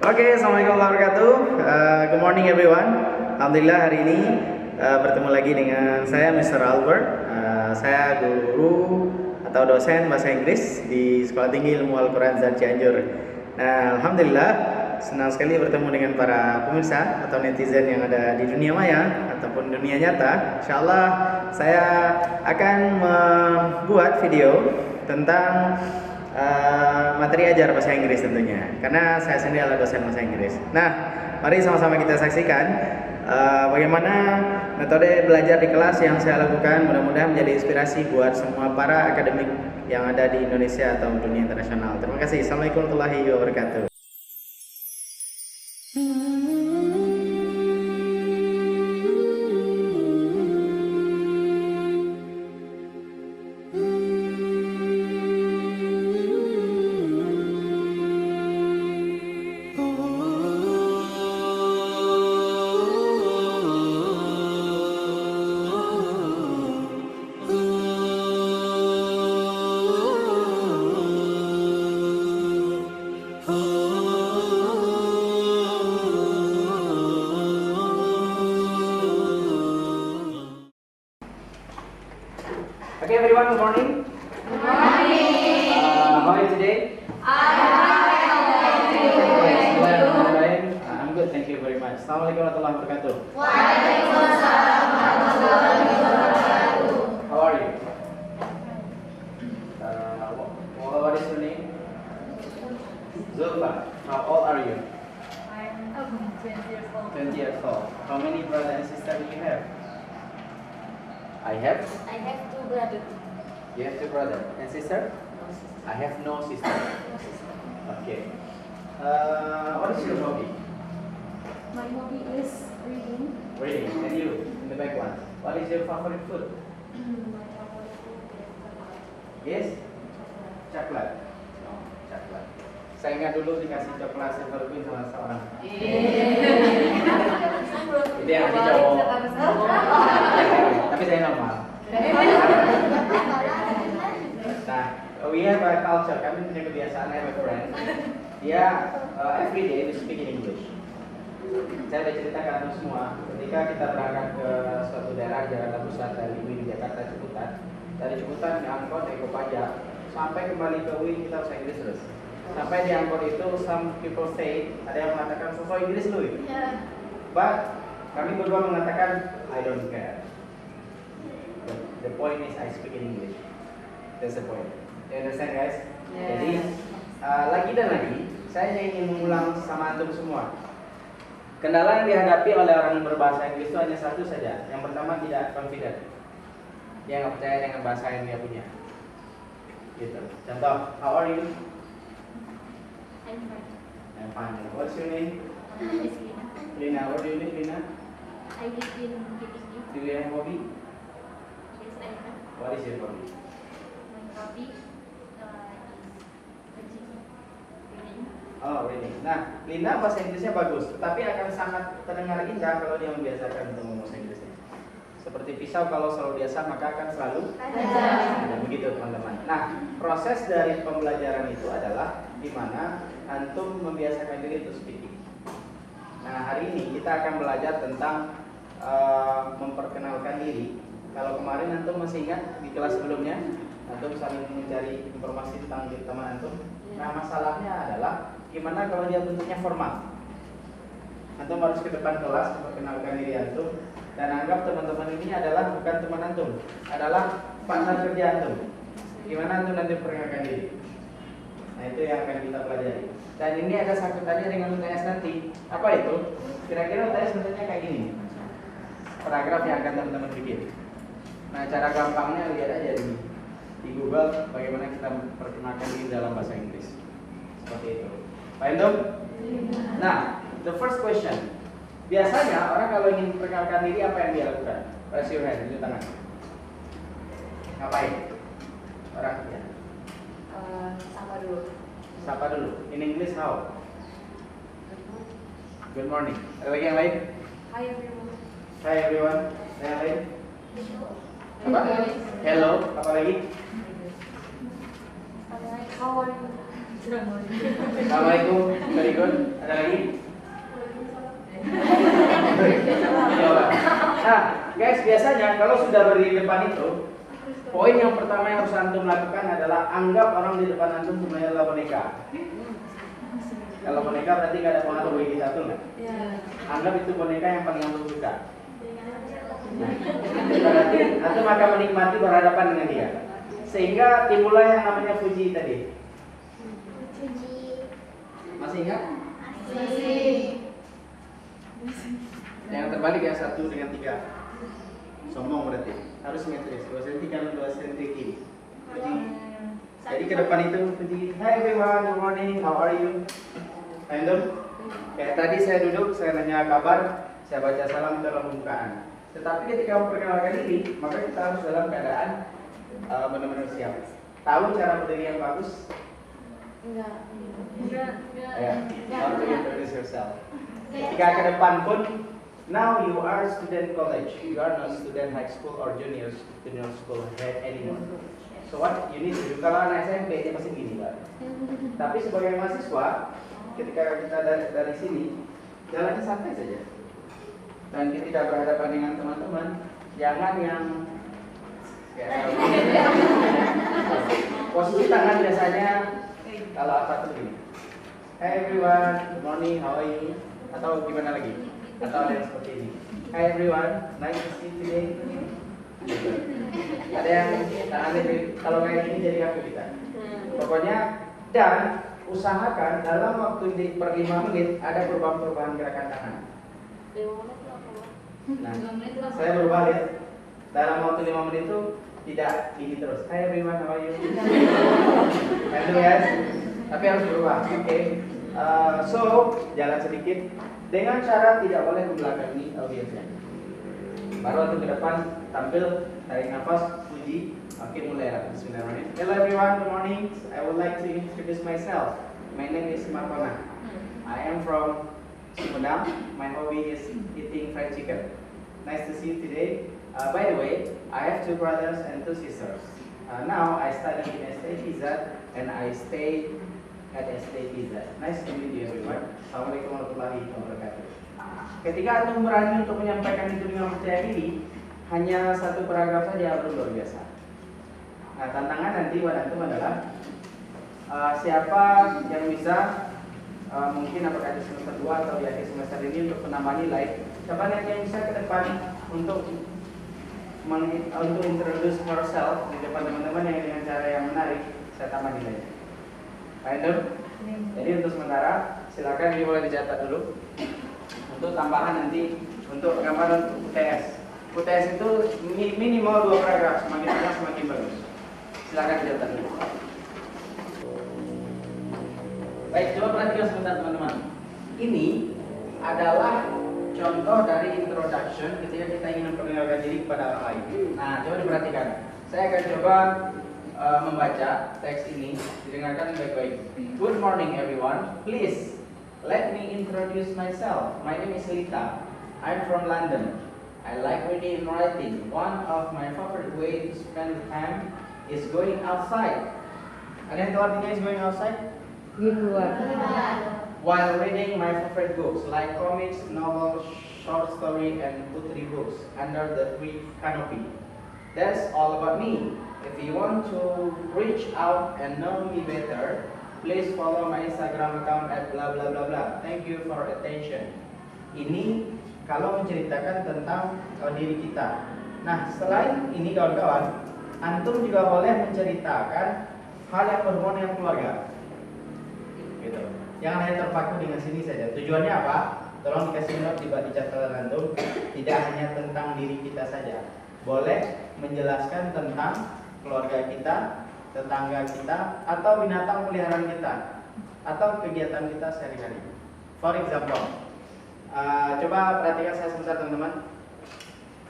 Oke, Assalamualaikum warahmatullahi wabarakatuh. Good morning everyone. Alhamdulillah hari ini bertemu lagi dengan saya Mr. Albert. Saya guru atau dosen bahasa Inggris di Sekolah Tinggi Ilmu Al-Quran Zat Cianjur. Nah, Alhamdulillah senang sekali bertemu dengan para pemirsa atau netizen yang ada di dunia maya ataupun dunia nyata. Insyaallah saya akan membuat video tentang materi ajar bahasa Inggris tentunya, karena saya sendiri adalah dosen bahasa Inggris. Nah, mari sama-sama kita saksikan bagaimana metode belajar di kelas yang saya lakukan. Mudah-mudahan menjadi inspirasi buat semua para akademik yang ada di Indonesia atau dunia internasional. Terima kasih. Assalamualaikum warahmatullahi wabarakatuh. Okay, everyone, good morning. Good morning. How are you today? I'm good, thank you very much. Assalamualaikum warahmatullahi wabarakatuh. Waalaikumsalam warahmatullahi wabarakatuh. How are you? What is your name? Zulfa. How old are you? I'm 20 years old. 20 years old. How many brothers and sisters do you have? I have. I have two brothers. You have two brothers and sister? I have no sister. Okay. What is your hobby? My hobby is reading. Reading. And you, in the back one. What is your favorite food? My favorite food is Yes? Coklat. No, coklat. Saya ingat dulu dikasih coklat Silver Queen sama seorang. Itu yang ngasih cowok. Tapi saya normal. Nah, we have a culture. Kami punya kebiasaan, I have a friend. Dia every day to speak in English. Saya udah ceritakan itu semua. Ketika kita berangkat ke suatu daerah Jakarta Pusat dari UI di Jakarta Ciputat, dari Ciputat diangkut ke Kopaja, sampai kembali ke UI kita bahasa Inggris terus. Sampai di angkot itu, some people say, ada yang mengatakan sosok Inggris lu. But kami berdua mengatakan I don't care. The point is I speak in English. That's the point. You understand, guys? Yeah. Jadi lagi dan lagi saya ingin mengulang sama antum semua. Kendala yang dihadapi oleh orang yang berbahasa Inggris itu hanya satu saja. Yang pertama, tidak confident. Dia nggak percaya dengan bahasa yang dia punya. Gitu. Contoh, how are you? I'm fine. I'm fine. What's your name? Miss Lina. Lina. Where do you live, Lina? I live in PTC. Do you have hobby? Yes, I have. What is your hobby? My hobby is reading. Oh, reading. Nah, Lina bahasa Inggrisnya bagus, tetapi akan sangat terdengar indah kalau dia membiasakan untuk ngomong bahasa Inggrisnya. Seperti pisau kalau selalu biasa maka akan selalu Ada. begitu, teman-teman. Nah, proses dari pembelajaran itu adalah di mana antum membiasakan diri untuk speaking. Nah, hari ini kita akan belajar tentang memperkenalkan diri. Kalau kemarin antum masih ingat di kelas sebelumnya, antum saling mencari informasi tentang diri teman antum. Nah, masalahnya adalah gimana kalau dia bentuknya formal. Antum harus ke depan kelas memperkenalkan diri antum dan anggap teman-teman ini adalah bukan teman antum, adalah partner kerja antum. Gimana antum nanti memperkenalkan diri? Nah, itu yang akan kita pelajari. Dan ini ada sangkutannya dengan UTS nanti. Apa itu? Kira-kira UTS bentuknya kayak gini. Paragraf yang akan teman-teman bikin. Nah, cara gampangnya lihat aja di Google bagaimana kita memperkenalkan diri dalam bahasa Inggris. Seperti itu. Paham dong? Nah, the first question. Biasanya orang kalau ingin memperkenalkan diri apa yang dia lakukan? Raise your hand, tunjuk tangan. Ngapain? Orang ya. Sapa dulu. Sapa dulu. In English how? Good morning. Ada lagi yang lain? Hi everyone. Hi everyone. Ada yang lain? Apa? Hello. Apa lagi? How are you? Assalamualaikum. Very good. Ada lagi? Nah, guys, biasanya kalau sudah berdiri di depan itu, poin yang pertama yang harus antum lakukan adalah anggap orang di depan antum semuanya adalah boneka. Kalau boneka berarti nggak ada pengaruh bagi kita tuh nggak? Anggap itu boneka yang paling antum suka. Berarti antum akan menikmati berhadapan dengan dia, sehingga timbullah yang namanya puji tadi. Masih ingat? Yang terbalik ya, 1 dengan 3. Sombong berarti harus simetris. 2 cm kanan 2 cm kiri. Puji. Jadi ke depan itu puji. Hi everyone, good morning, how are you? Random. Kayak tadi saya duduk, saya nanya kabar, saya baca salam dalam pembukaan. Tetapi ketika memperkenalkan diri, maka kita harus dalam keadaan benar-benar siap. Tahu cara berdiri yang bagus? Enggak. Ya, how to introduce yourself. Ketika ke depan pun, now you are student college, you are not student high school or junior school head anymore. So what you need to do, kalau anak SMP dia pasti gini Pak. Tapi sebagai mahasiswa, ketika kita dari sini, jalannya santai saja. Dan ketika berhadapan dengan teman-teman, jangan yang posisi tangan biasanya kalau apa tuh gini. Hi everyone, good morning, how are you? Atau gimana lagi? Atau ada yang seperti ini. Hi everyone, nice to see you today. Ada yang tangannya kalau kayak gini jadi apa kita? Pokoknya dan usahakan dalam waktu per 5 menit ada perubahan-perubahan gerakan tangan. Nah, saya berubah lihat dalam waktu 5 menit itu tidak ini terus. Hi everyone, how are you? Itu ya. Tapi harus berubah. Oke. So jalan sedikit dengan cara tidak boleh membelakangi audiensnya. Baru waktu ke depan tampil, tarik nafas, puji, makin mulai. Bismillahirrahmanirrahim. Hello everyone, good morning. I would like to introduce myself. My name is Markona. I am from Sumedang. My hobby is eating fried chicken. Nice to see you today. By the way, I have 2 brothers and 2 sisters. Now I study in STPZ and I stay at STPZ. Nice to meet you everyone. Assalamualaikum warahmatullahi wabarakatuh. Ketika antum berani untuk menyampaikan itu dengan percaya diri, hanya 1 paragraf saja belum luar biasa. Nah, tantangan nanti buat antum adalah siapa yang bisa mungkin apakah di semester 2 atau di akhir semester ini untuk menambah nilai. Siapa yang bisa ke depan untuk introduce herself di depan teman-teman yang dengan cara yang menarik, saya tambah nilai. Random. Jadi untuk sementara silakan dimulai dicatat dulu. Untuk tambahan nanti untuk gambaran UTS. UTS itu minimal 2 paragraf, semakin banyak semakin bagus. Silakan dicatat dulu. Baik, coba perhatikan sebentar teman-teman. Ini adalah contoh dari introduction ketika kita ingin memperkenalkan diri kepada orang lain. Nah, coba diperhatikan. Saya akan coba membaca teks ini, didengarkan baik-baik. Good morning everyone. Please let me introduce myself. My name is Lita. I'm from London. I like reading and writing. One of my favorite ways to spend time is going outside. Ada yang tahu artinya is going outside? Di luar. While reading my favorite books like comics, novels, short story, and poetry books under the tree canopy. That's all about me. If you want to reach out and know me better, please follow my Instagram account at blah blah blah blah. Thank you for attention. Ini kalau menceritakan tentang diri kita. Nah, selain ini kawan-kawan, antum juga boleh menceritakan hal yang berhubungan dengan keluarga. Gitu. Jangan hanya terpaku dengan sini saja. Tujuannya apa? Tolong dikasih note di catatan antum. Tidak hanya tentang diri kita saja. Boleh menjelaskan tentang keluarga kita, tetangga kita, atau binatang peliharaan kita, atau kegiatan kita sehari-hari. For example, coba perhatikan saya sebentar teman-teman.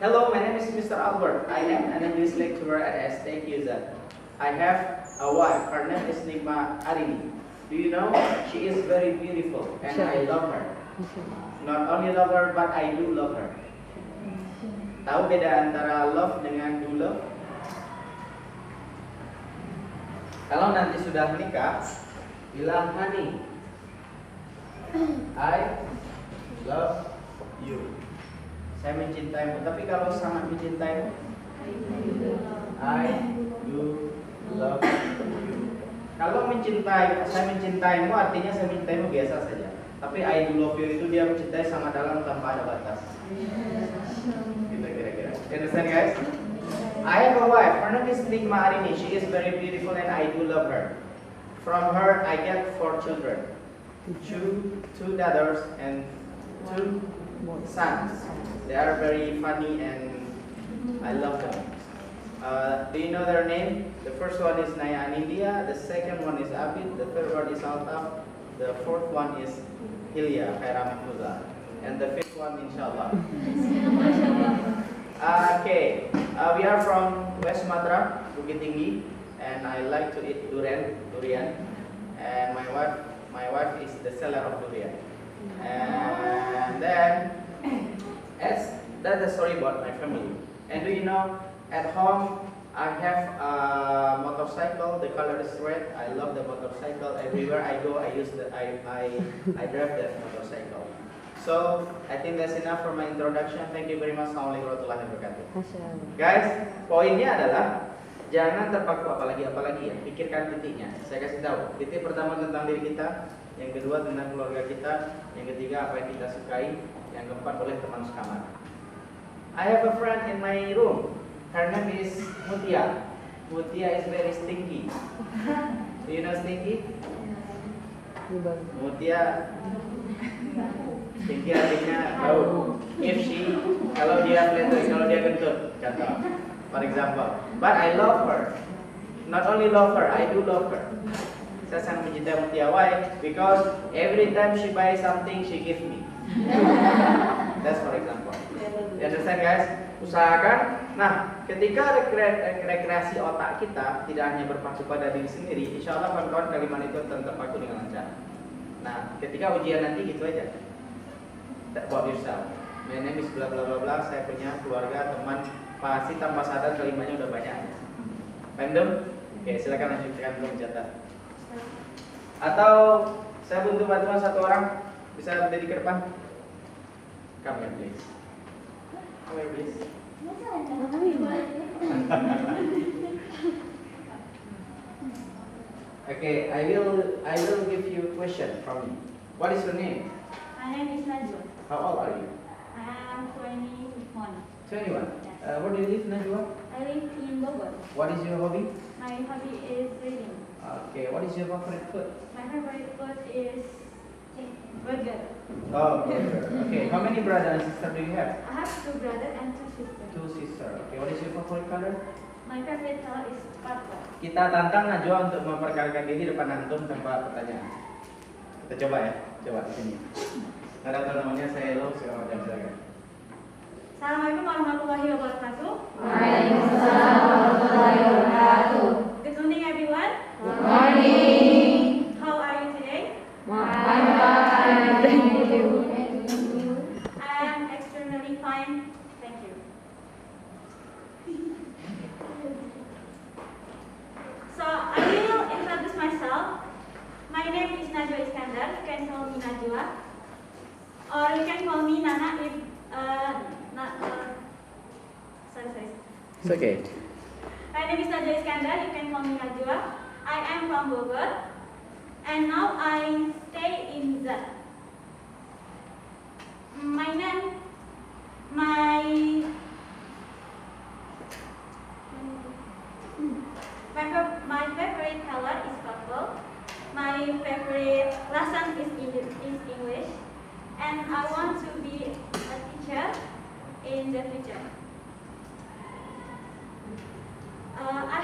Hello, my name is Mr. Albert. I am an English lecturer at STQZ. I have a wife. Her name is Nima Arini. Do you know? She is very beautiful and I love her. Not only love her, but I do love her. Tahu beda antara love dengan do love? Kalau nanti sudah menikah, Bilang honey. I love you. Saya mencintaimu. Tapi kalau sangat mencintaimu, I do love you. Kalau saya mencintaimu artinya saya mencintaimu biasa saja. Tapi I do love you itu dia mencintai sangat dalam tanpa ada batas. Gitu kira-kira. You understand guys? I have a wife. Her name is Nikma Arini. She is very beautiful and I do love her. From her I get 4 children. Two daughters and 2 sons. They are very funny and I love them. Do you know their name? The first one is Naya Anindya, the second one is Abid, the third one is Altaf, the fourth one is Hilya Khaira Mahfuza, and the fifth one inshallah. Okay, we are from West Sumatra, Bukit Tinggi, and I like to eat durian, and my wife is the seller of durian. And then, that's the story about my family. And do you know, at home I have a motorcycle. The color is red. I love the motorcycle. Everywhere I go, I drive that motorcycle. So I think that's enough for my introduction. Thank you very much. Assalamualaikum warahmatullahi wabarakatuh. Guys, poinnya adalah jangan terpaku apalagi ya. Pikirkan titiknya. Saya kasih tahu. Titik pertama tentang diri kita, yang kedua tentang keluarga kita, yang ketiga apa yang kita sukai, yang keempat oleh teman sekamar. I have a friend in my room. Her name is Mutia. Mutia is very stinky. Do you know stinky? Mutia stinky artinya bau. Kalau dia kentut, contoh. For example. But I love her. Not only love her, I do love her. Saya sangat mencintai Mutia. Why? Because every time she buys something, she gives me. That's for example. You understand guys? Usahakan. Nah, ketika rekreasi otak kita tidak hanya berpacu pada diri sendiri, insya Allah kawan-kawan kalimat itu akan terpaku dengan lancar. Nah, ketika ujian nanti gitu aja. About yourself. My name is bla bla bla bla. Saya punya keluarga, teman. Pasti tanpa sadar kalimatnya udah banyak. Random? Oke, silakan lanjutkan untuk mencatat. Atau saya butuh bantuan satu orang, bisa berdiri ke depan. Come here please. Come here please. Okay, I will give you a question from you. What is your name? My name is Najwa. How old are you? I am 21. 21. Where do you live, Najwa? I live in Bogor. What is your hobby? My hobby is reading. Okay, what is your favorite food? My favorite food is burger. Oh, burger. Okay, how many brothers and sisters do you have? I have 2 brothers and 2 sisters. 2 sisters. Okay, what is your favorite color? My favorite color is purple. Kita tantang Najwa untuk memperkenalkan diri depan antum tanpa pertanyaan. Kita coba ya, coba di sini. Nggak tahu namanya, saya lo segala macam silakan. Assalamualaikum warahmatullahi wabarakatuh. Waalaikumsalam warahmatullahi wabarakatuh. Good morning everyone. Good morning. How are you today? I'm fine. Thank you. I am extremely fine. Thank you. So I will introduce myself. My name is Najwa Iskandar. You can call me Najwa, or you can call me Nana if sorry. It's okay. My name is Najwa Iskandar. You can call me Najwa. I am from Bogor, and now I stay in Zat. My favorite color is purple. My favorite lesson is English, and I want to be a teacher in the future. I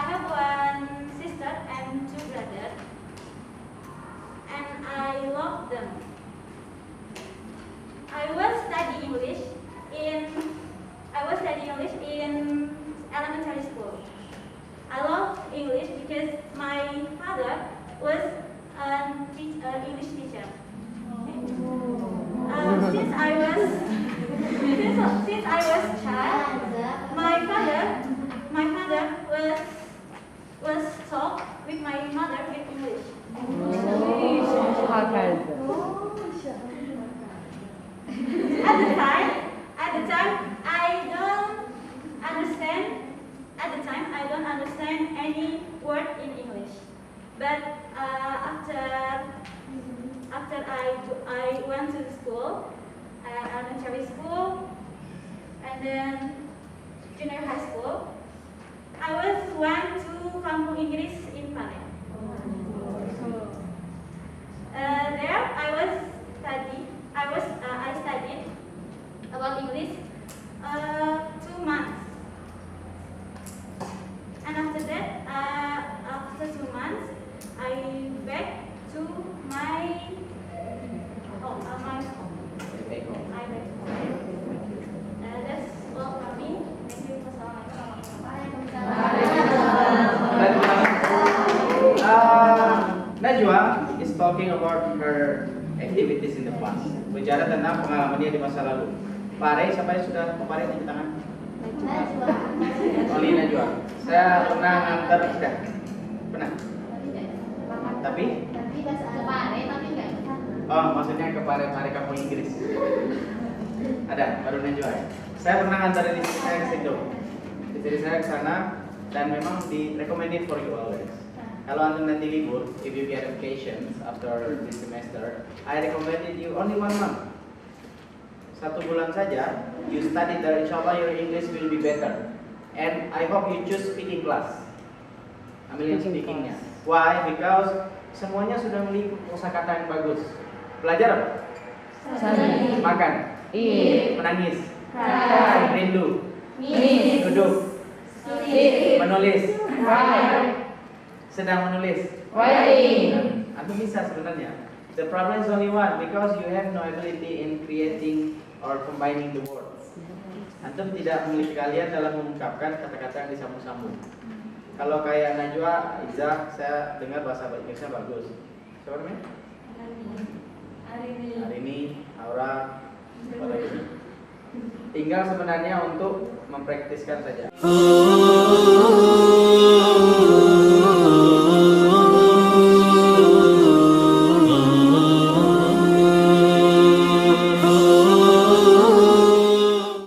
have one sister and 2 brothers, and I love them. I was studying English in elementary school. I love English because my father was an English teacher. Since I was with my mother in English. At the time, I don't understand any word in English. But after I went to school, elementary school, and then junior high school, I went to Kampung Inggris in Panen. There I studied about English 2 months, and after that, after 2 months, I back to my home. I back home. That's all from me. Thank you. Najwa is talking about her activities in the past. Bicara tentang pengalaman dia di masa lalu. Pare, siapa yang sudah Pare di tangan? Oli Najwa. Saya pernah ngantar sudah. Pernah? Tapi? Oh, maksudnya ke Pare Kampung Inggris. Ada, baru Najwa ya. Saya pernah ngantarin istri saya ke situ. Istri saya ke sana dan memang di recommended for you always. Kalau antum nanti libur, if you get vacations after this semester, I recommended you only 1 month. 1 bulan saja, you study there, inshallah your English will be better. And I hope you choose speaking class. Ambil yang speakingnya. Why? Because semuanya sudah memiliki kosakata yang bagus. Belajar apa? Makan. Menangis. Rindu. Duduk. Menulis. Sedang menulis. Antum bisa sebenarnya. The problem is only one, because you have no ability in creating or combining the words. Antum tidak memiliki keahlian dalam mengungkapkan kata-kata yang disambung-sambung. Kalau kayak Najwa, Iza, saya dengar bahasa Inggrisnya bagus. Siapa namanya? Arini, Aura, apa lagi? Tinggal sebenarnya untuk mempraktiskan saja.